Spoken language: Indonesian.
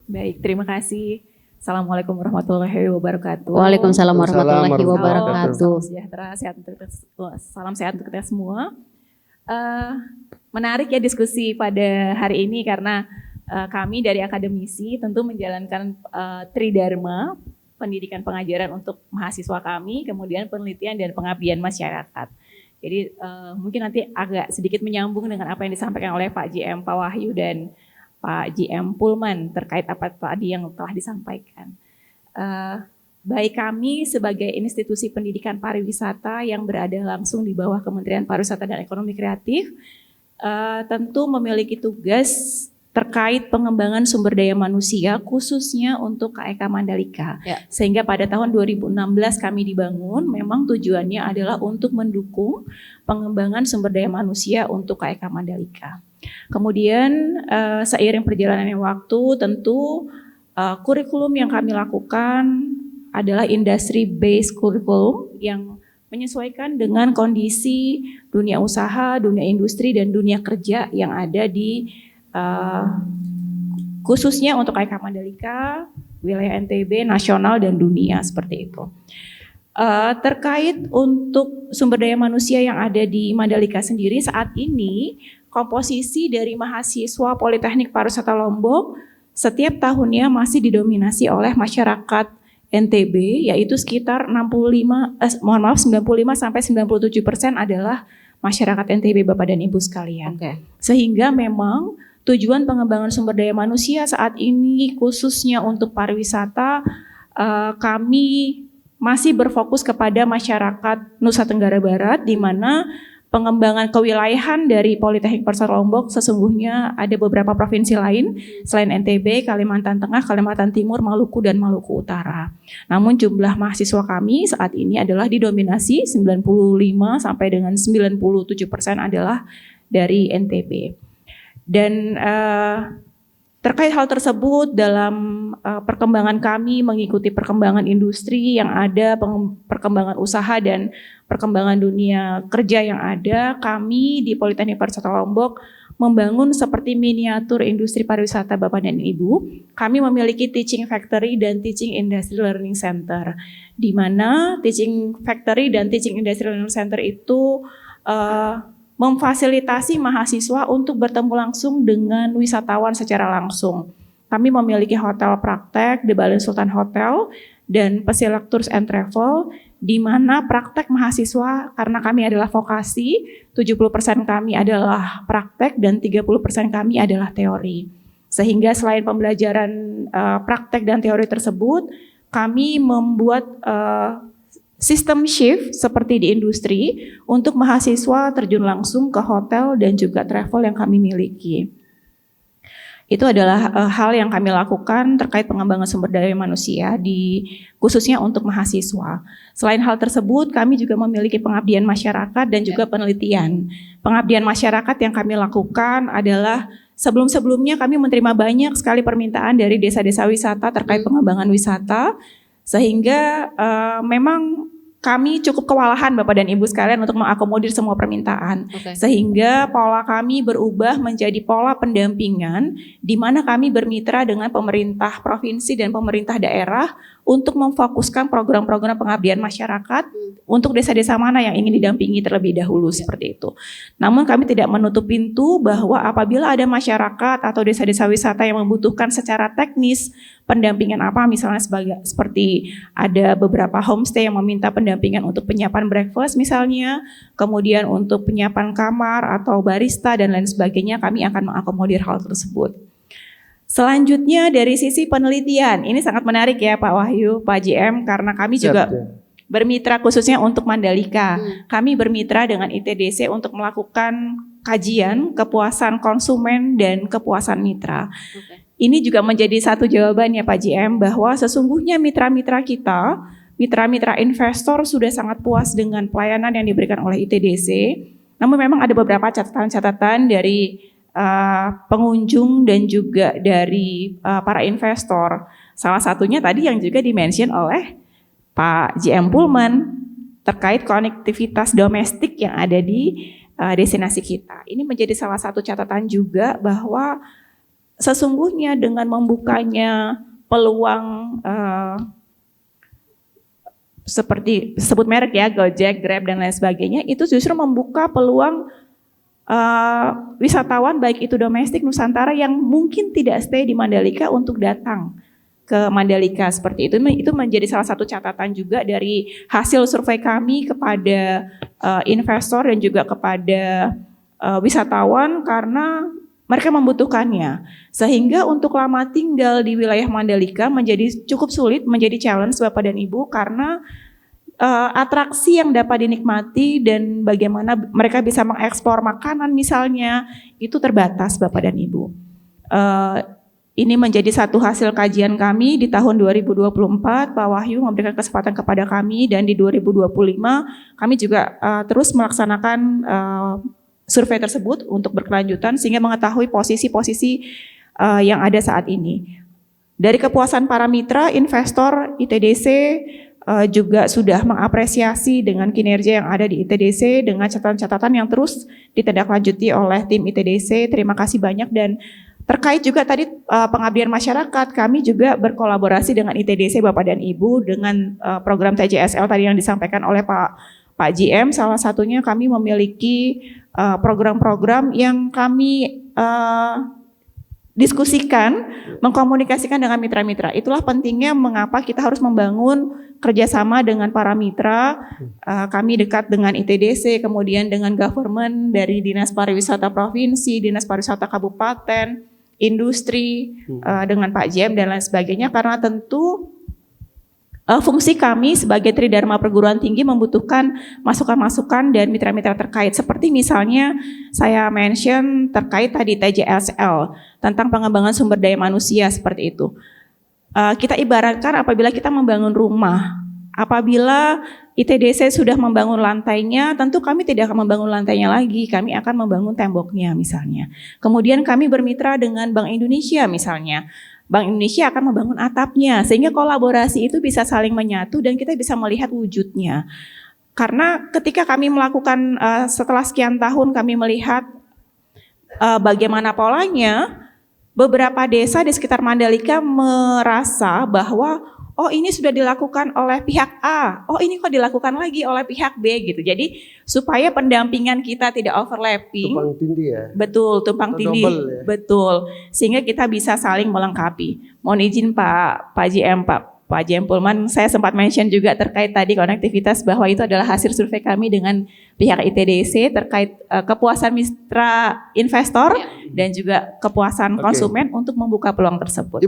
Baik, terima kasih. Assalamualaikum warahmatullahi wabarakatuh. Waalaikumsalam warahmatullahi Salam wabarakatuh. sejahtera, salam sehat untuk kita semua. Menarik ya diskusi pada hari ini karena kami dari akademisi tentu menjalankan tridharma, pendidikan pengajaran untuk mahasiswa kami, kemudian penelitian dan pengabdian masyarakat. Jadi mungkin nanti agak sedikit menyambung dengan apa yang disampaikan oleh Pak JM, Pak Wahyu dan Pak JM Pulman terkait apa tadi yang telah disampaikan. Baik kami sebagai institusi pendidikan pariwisata yang berada langsung di bawah Kementerian Pariwisata dan Ekonomi Kreatif, tentu memiliki tugas terkait pengembangan sumber daya manusia khususnya untuk KEK Mandalika. Ya. Sehingga pada tahun 2016 kami dibangun, memang tujuannya adalah untuk mendukung pengembangan sumber daya manusia untuk KEK Mandalika. Kemudian seiring perjalanannya waktu tentu kurikulum yang kami lakukan adalah industry based kurikulum yang menyesuaikan dengan kondisi dunia usaha, dunia industri dan dunia kerja yang ada di khususnya untuk KEK Mandalika, wilayah NTB, nasional dan dunia seperti itu. Terkait untuk sumber daya manusia yang ada di Mandalika sendiri saat ini komposisi dari mahasiswa Politeknik Pariwisata Lombok setiap tahunnya masih didominasi oleh masyarakat NTB, yaitu sekitar 95 sampai 97% adalah masyarakat NTB Bapak dan Ibu sekalian. Okay. Sehingga memang tujuan pengembangan sumber daya manusia saat ini khususnya untuk pariwisata kami masih berfokus kepada masyarakat Nusa Tenggara Barat, di mana pengembangan kewilayahan dari Politeknik Pariwisata Lombok sesungguhnya ada beberapa provinsi lain selain NTB, Kalimantan Tengah, Kalimantan Timur, Maluku dan Maluku Utara. Namun jumlah mahasiswa kami saat ini adalah didominasi 95 sampai dengan 97% adalah dari NTB. Dan terkait hal tersebut dalam perkembangan kami mengikuti perkembangan industri yang ada, perkembangan usaha dan perkembangan dunia kerja yang ada, kami di Politeknik Pariwisata Lombok membangun seperti miniatur industri pariwisata Bapak dan Ibu. Kami memiliki Teaching Factory dan Teaching Industry Learning Center, di mana Teaching Factory dan Teaching Industry Learning Center itu memfasilitasi mahasiswa untuk bertemu langsung dengan wisatawan secara langsung. Kami memiliki hotel praktek, The Balen Sultan Hotel, dan Pesilak Tours and Travel, di mana praktek mahasiswa, karena kami adalah vokasi, 70% kami adalah praktek dan 30% kami adalah teori. Sehingga selain pembelajaran praktek dan teori tersebut, kami membuat sistem shift seperti di industri untuk mahasiswa terjun langsung ke hotel dan juga travel yang kami miliki. Itu adalah hal yang kami lakukan terkait pengembangan sumber daya manusia khususnya untuk mahasiswa. Selain hal tersebut, kami juga memiliki pengabdian masyarakat dan juga penelitian. Pengabdian masyarakat yang kami lakukan adalah sebelum-sebelumnya kami menerima banyak sekali permintaan dari desa-desa wisata terkait pengembangan wisata, sehingga memang kami cukup kewalahan Bapak dan Ibu sekalian untuk mengakomodir semua permintaan. Okay. Sehingga pola kami berubah menjadi pola pendampingan, di mana kami bermitra dengan pemerintah provinsi dan pemerintah daerah untuk memfokuskan program-program pengabdian masyarakat untuk desa-desa mana yang ingin didampingi terlebih dahulu seperti itu. Namun kami tidak menutup pintu bahwa apabila ada masyarakat atau desa-desa wisata yang membutuhkan secara teknis pendampingan apa, misalnya seperti ada beberapa homestay yang meminta pendampingan untuk penyiapan breakfast misalnya, kemudian untuk penyiapan kamar atau barista dan lain sebagainya, kami akan mengakomodir hal tersebut. Selanjutnya dari sisi penelitian, ini sangat menarik ya Pak Wahyu, Pak JM, karena kami juga bermitra khususnya untuk Mandalika. Kami bermitra dengan ITDC untuk melakukan kajian kepuasan konsumen dan kepuasan mitra. Okay. Ini juga menjadi satu jawaban ya Pak JM, bahwa sesungguhnya mitra-mitra kita, mitra-mitra investor sudah sangat puas dengan pelayanan yang diberikan oleh ITDC. Namun memang ada beberapa catatan-catatan dari pengunjung dan juga dari para investor. Salah satunya tadi yang juga dimention oleh Pak JM Pulman terkait konektivitas domestik yang ada di destinasi kita. Ini menjadi salah satu catatan juga bahwa sesungguhnya dengan membukanya peluang seperti sebut merek ya, Gojek, Grab dan lain sebagainya, itu justru membuka peluang wisatawan baik itu domestik Nusantara yang mungkin tidak stay di Mandalika untuk datang ke Mandalika seperti itu. Itu menjadi salah satu catatan juga dari hasil survei kami kepada investor dan juga kepada wisatawan karena mereka membutuhkannya. Sehingga untuk lama tinggal di wilayah Mandalika menjadi cukup sulit, menjadi challenge Bapak dan Ibu karena atraksi yang dapat dinikmati dan bagaimana mereka bisa mengekspor makanan misalnya itu terbatas Bapak dan Ibu. Ini menjadi satu hasil kajian kami di tahun 2024, Pak Wahyu memberikan kesempatan kepada kami dan di 2025 kami juga terus melaksanakan survei tersebut untuk berkelanjutan sehingga mengetahui posisi-posisi yang ada saat ini. Dari kepuasan para mitra, investor ITDC juga sudah mengapresiasi dengan kinerja yang ada di ITDC dengan catatan-catatan yang terus ditindaklanjuti oleh tim ITDC. Terima kasih banyak dan terkait juga tadi pengabdian masyarakat, kami juga berkolaborasi dengan ITDC Bapak dan Ibu dengan program TJSL tadi yang disampaikan oleh Pak GM. Salah satunya kami memiliki program-program yang kami diskusikan, mengkomunikasikan dengan mitra-mitra. Itulah pentingnya mengapa kita harus membangun kerjasama dengan para mitra. Kami dekat dengan ITDC, kemudian dengan government dari Dinas Pariwisata Provinsi, Dinas Pariwisata Kabupaten, industri, dengan Pak JM dan lain sebagainya. Karena tentu fungsi kami sebagai Tridharma Perguruan Tinggi membutuhkan masukan-masukan dan mitra-mitra terkait. Seperti misalnya saya mention terkait tadi TJSL tentang pengembangan sumber daya manusia seperti itu. Kita ibaratkan apabila kita membangun rumah, apabila ITDC sudah membangun lantainya, tentu kami tidak akan membangun lantainya lagi, kami akan membangun temboknya misalnya. Kemudian kami bermitra dengan Bank Indonesia misalnya. Bank Indonesia akan membangun atapnya, sehingga kolaborasi itu bisa saling menyatu dan kita bisa melihat wujudnya. Karena ketika kami melakukan, setelah sekian tahun kami melihat bagaimana polanya, beberapa desa di sekitar Mandalika merasa bahwa oh ini sudah dilakukan oleh pihak A, oh ini kok dilakukan lagi oleh pihak B gitu. Jadi supaya pendampingan kita tidak overlapping. Tumpang tindih ya? Betul, tumpang tindih, ya? betul. Sehingga kita bisa saling melengkapi. Mohon izin Pak JM, Pak JM Pulman, saya sempat mention juga terkait tadi konektivitas bahwa itu adalah hasil survei kami dengan pihak ITDC terkait kepuasan mitra investor dan juga kepuasan konsumen untuk membuka peluang tersebut.